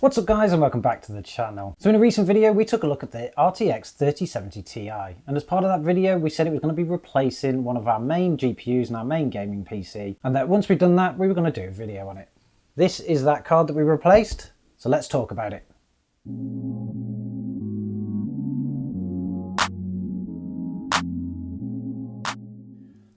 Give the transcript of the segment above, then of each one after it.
What's up guys, and welcome back to the channel. So in a recent video we took a look at the RTX 3070 Ti, and as part of that video we said it was going to be replacing one of our main GPUs in our main gaming PC, and that once we'd done that we were going to do a video on it. This is that card that we replaced, so let's talk about it.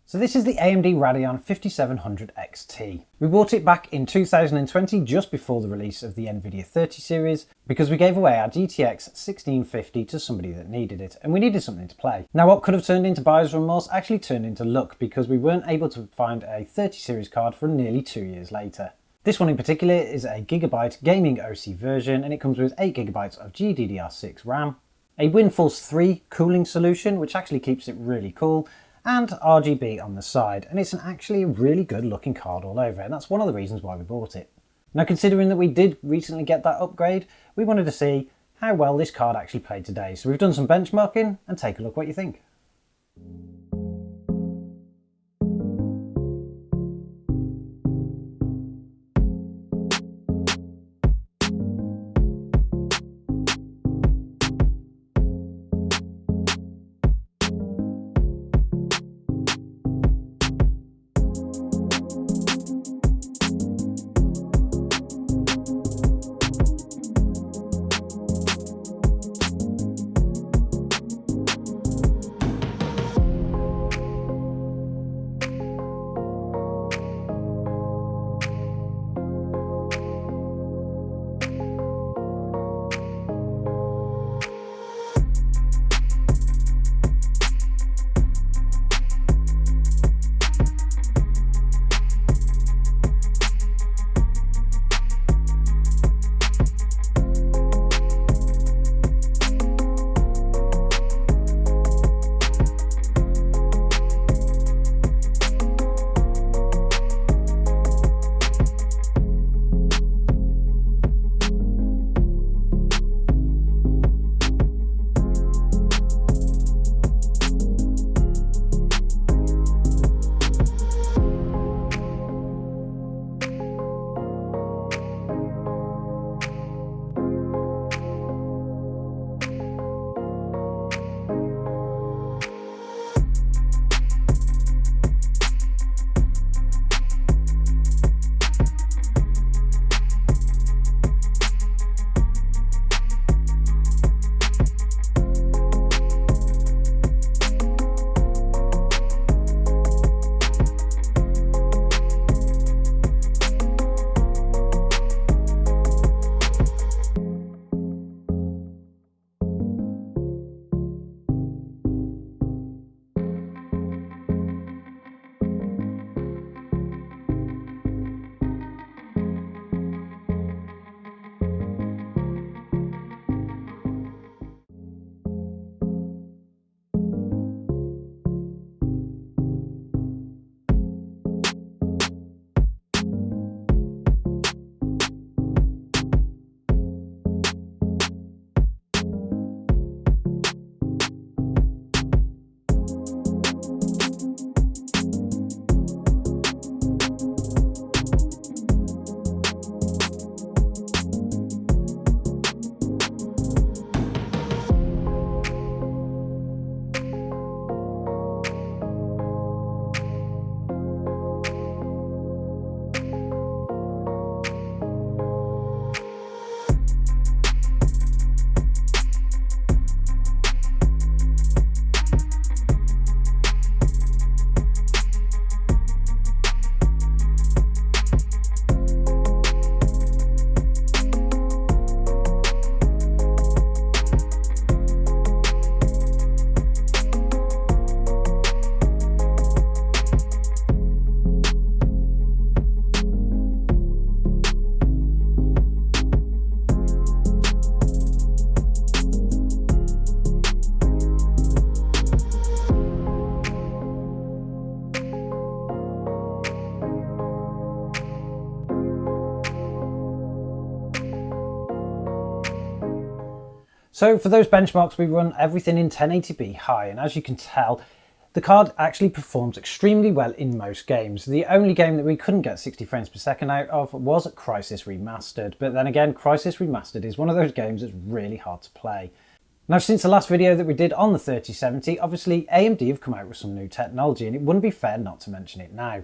So this is the AMD Radeon 5700 XT. We bought it back in 2020, just before the release of the Nvidia 30 series, because we gave away our GTX 1650 to somebody that needed it, and we needed something to play. Now what could have turned into buyer's remorse actually turned into luck, because we weren't able to find a 30 series card for nearly 2 years later. This one in particular is a Gigabyte gaming OC version, and it comes with 8GB of GDDR6 RAM, a WindForce 3 cooling solution, which actually keeps it really cool, and RGB on the side, and it's actually a really good looking card all over, and that's one of the reasons why we bought it. Now considering that we did recently get that upgrade, we wanted to see how well this card actually played today, so we've done some benchmarking and take a look what you think. So for those benchmarks we run everything in 1080p high, and as you can tell The card actually performs extremely well in most games. The only game that we couldn't get 60 frames per second out of was Crysis Remastered, but then again, Crysis Remastered is one of those games that's really hard to play. Now, since the last video that we did on the 3070, obviously AMD have come out with some new technology, and it wouldn't be fair not to mention it now.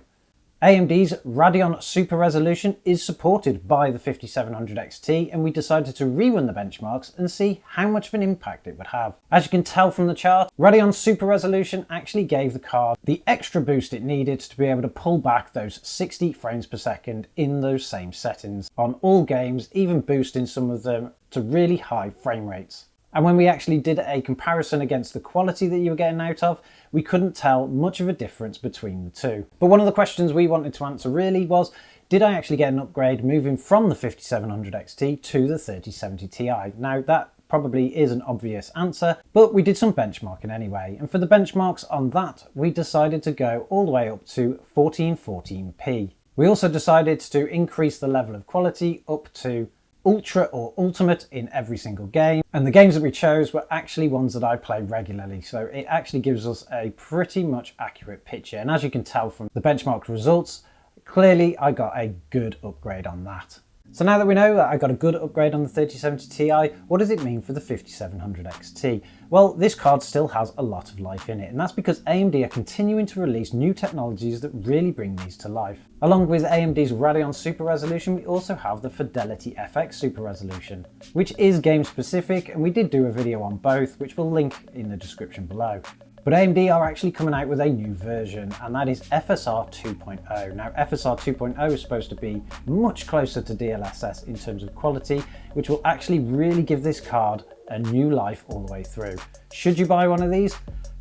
AMD's Radeon Super Resolution is supported by the 5700 XT, and we decided to rerun the benchmarks and see how much of an impact it would have. As you can tell from the chart, Radeon Super Resolution actually gave the card the extra boost it needed to be able to pull back those 60 frames per second in those same settings on all games, even boosting some of them to really high frame rates. And when we actually did a comparison against the quality that you were getting out of, we couldn't tell much of a difference between the two. But one of the questions we wanted to answer really was, did I actually get an upgrade moving from the 5700 XT to the 3070 Ti? Now that probably is an obvious answer, but we did some benchmarking anyway. And for the benchmarks on that, we decided to go all the way up to 1440p. We also decided to increase the level of quality up to Ultra or Ultimate in every single game, and the games that we chose were actually ones that I play regularly, so it actually gives us a pretty much accurate picture. And as you can tell from the benchmark results, clearly I got a good upgrade on that. So now that we know that I got a good upgrade on the 3070 Ti, what does it mean for the 5700 XT? Well, this card still has a lot of life in it, and that's because AMD are continuing to release new technologies that really bring these to life. Along with AMD's Radeon Super Resolution, we also have the Fidelity FX Super Resolution, which is game specific, and we did do a video on both, which we'll link in the description below. But AMD are actually coming out with a new version, and that is FSR 2.0. Now, FSR 2.0 is supposed to be much closer to DLSS in terms of quality, which will actually really give this card a new life all the way through. Should you buy one of these?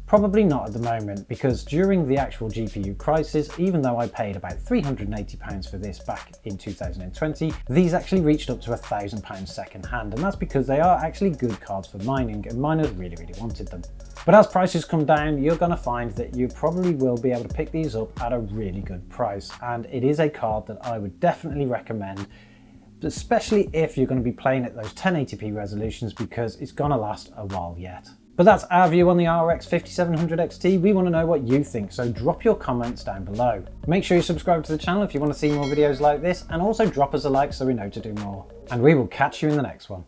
Probably not at the moment, because during the actual GPU crisis, even though I paid about £380 for this back in 2020, these actually reached up to £1,000 second hand, and that's because they are actually good cards for mining, and miners really wanted them. But as prices come down, you're going to find that you probably will be able to pick these up at a really good price, and it is a card that I would definitely recommend, especially if you're going to be playing at those 1080p resolutions, because it's going to last a while yet. But that's our view on the RX 5700 XT. We want to know what you think, so drop your comments down below. Make sure you subscribe to the channel if you want to see more videos like this, and also drop us a like so we know to do more. And we will catch you in the next one.